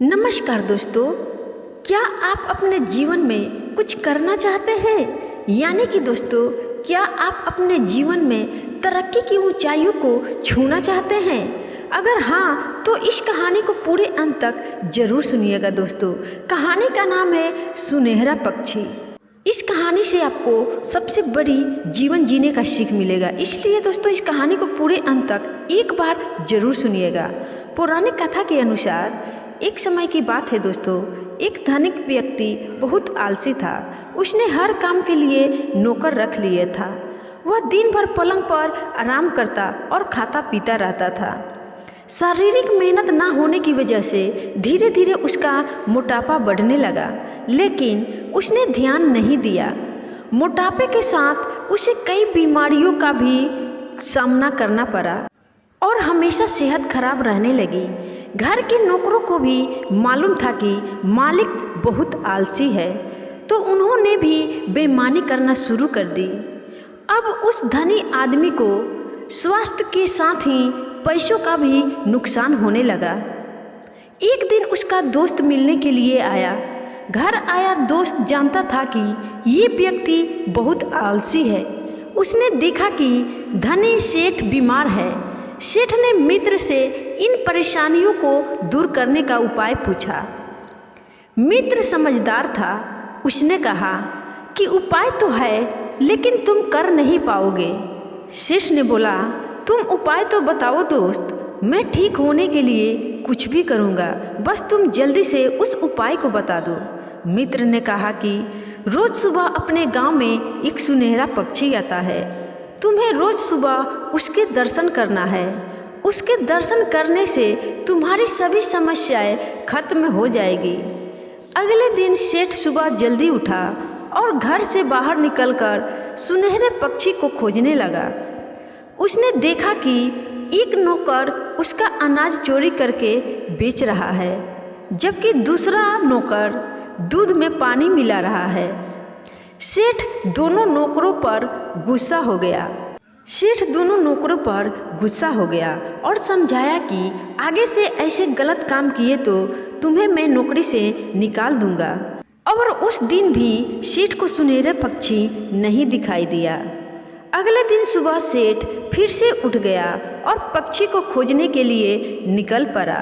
नमस्कार दोस्तों, क्या आप अपने जीवन में कुछ करना चाहते हैं? यानी कि दोस्तों, क्या आप अपने जीवन में तरक्की की ऊंचाइयों को छूना चाहते हैं? अगर हाँ, तो इस कहानी को पूरे अंत तक जरूर सुनिएगा दोस्तों। कहानी का नाम है सुनहरा पक्षी। इस कहानी से आपको सबसे बड़ी जीवन जीने का सीख मिलेगा, इसलिए दोस्तों इस कहानी को पूरे अंत तक एक बार जरूर सुनिएगा। पौराणिक कथा के अनुसार एक समय की बात है दोस्तों, एक धनिक व्यक्ति बहुत आलसी था। उसने हर काम के लिए नौकर रख लिए था। वह दिन भर पलंग पर आराम करता और खाता पीता रहता था। शारीरिक मेहनत ना होने की वजह से धीरे धीरे उसका मोटापा बढ़ने लगा, लेकिन उसने ध्यान नहीं दिया। मोटापे के साथ उसे कई बीमारियों का भी सामना करना पड़ा और हमेशा सेहत खराब रहने लगी। घर के नौकरों को भी मालूम था कि मालिक बहुत आलसी है, तो उन्होंने भी बेईमानी करना शुरू कर दी। अब उस धनी आदमी को स्वास्थ्य के साथ ही पैसों का भी नुकसान होने लगा। एक दिन उसका दोस्त मिलने के लिए आया। घर आया दोस्त जानता था कि ये व्यक्ति बहुत आलसी है। उसने देखा कि धनी सेठ बीमार है। सेठ ने मित्र से इन परेशानियों को दूर करने का उपाय पूछा। मित्र समझदार था। उसने कहा कि उपाय तो है, लेकिन तुम कर नहीं पाओगे। सेठ ने बोला, तुम उपाय तो बताओ दोस्त, मैं ठीक होने के लिए कुछ भी करूँगा, बस तुम जल्दी से उस उपाय को बता दो। मित्र ने कहा कि रोज़ सुबह अपने गांव में एक सुनहरा पक्षी आता है। तुम्हें रोज़ सुबह उसके दर्शन करना है। उसके दर्शन करने से तुम्हारी सभी समस्याएं खत्म हो जाएगी। अगले दिन सेठ सुबह जल्दी उठा और घर से बाहर निकलकर सुनहरे पक्षी को खोजने लगा। उसने देखा कि एक नौकर उसका अनाज चोरी करके बेच रहा है, जबकि दूसरा नौकर दूध में पानी मिला रहा है। सेठ दोनों नौकरों पर गुस्सा हो गया और समझाया कि आगे से ऐसे गलत काम किए तो तुम्हें मैं नौकरी से निकाल दूंगा। और उस दिन भी सेठ को सुनहरा पक्षी नहीं दिखाई दिया। अगले दिन सुबह सेठ फिर से उठ गया और पक्षी को खोजने के लिए निकल पड़ा।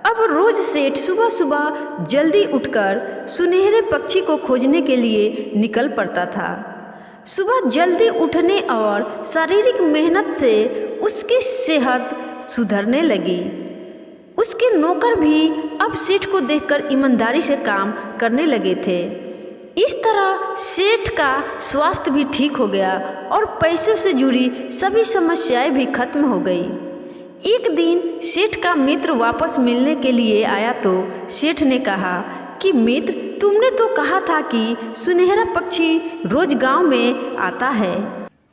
अब रोज सेठ सुबह सुबह जल्दी उठकर सुनहरे पक्षी को खोजने के लिए निकल पड़ता था। सुबह जल्दी उठने और शारीरिक मेहनत से उसकी सेहत सुधरने लगी। उसके नौकर भी अब सेठ को देखकर ईमानदारी से काम करने लगे थे। इस तरह सेठ का स्वास्थ्य भी ठीक हो गया और पैसों से जुड़ी सभी समस्याएं भी खत्म हो गई। एक दिन सेठ का मित्र वापस मिलने के लिए आया तो सेठ ने कहा कि मित्र, तुमने तो कहा था कि सुनहरा पक्षी रोज गांव में आता है।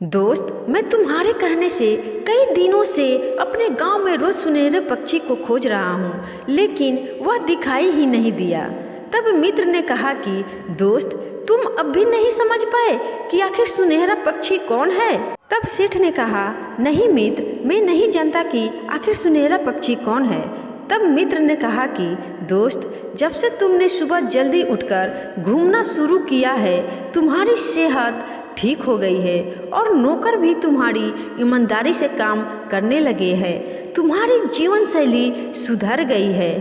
दोस्त, मैं तुम्हारे कहने से कई दिनों से अपने गांव में रोज सुनहरे पक्षी को खोज रहा हूं, लेकिन वह दिखाई ही नहीं दिया। तब मित्र ने कहा कि दोस्त, तुम अब भी नहीं समझ पाए कि आखिर सुनहरा पक्षी कौन है? तब सेठ ने कहा, नहीं मित्र, मैं नहीं जानता कि आखिर सुनहरा पक्षी कौन है। तब मित्र ने कहा कि दोस्त, जब से तुमने सुबह जल्दी उठकर घूमना शुरू किया है, तुम्हारी सेहत ठीक हो गई है और नौकर भी तुम्हारी ईमानदारी से काम करने लगे हैं। तुम्हारी जीवन शैली सुधर गई है।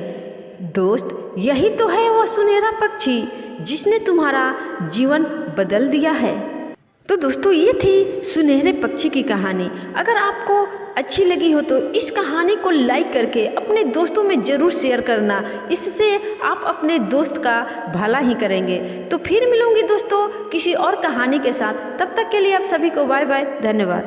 दोस्त, यही तो है वह सुनहरा पक्षी जिसने तुम्हारा जीवन बदल दिया है। तो दोस्तों, ये थी सुनहरे पक्षी की कहानी। अगर आपको अच्छी लगी हो तो इस कहानी को लाइक करके अपने दोस्तों में ज़रूर शेयर करना। इससे आप अपने दोस्त का भला ही करेंगे। तो फिर मिलूंगी दोस्तों किसी और कहानी के साथ। तब तक के लिए आप सभी को बाय बाय, धन्यवाद।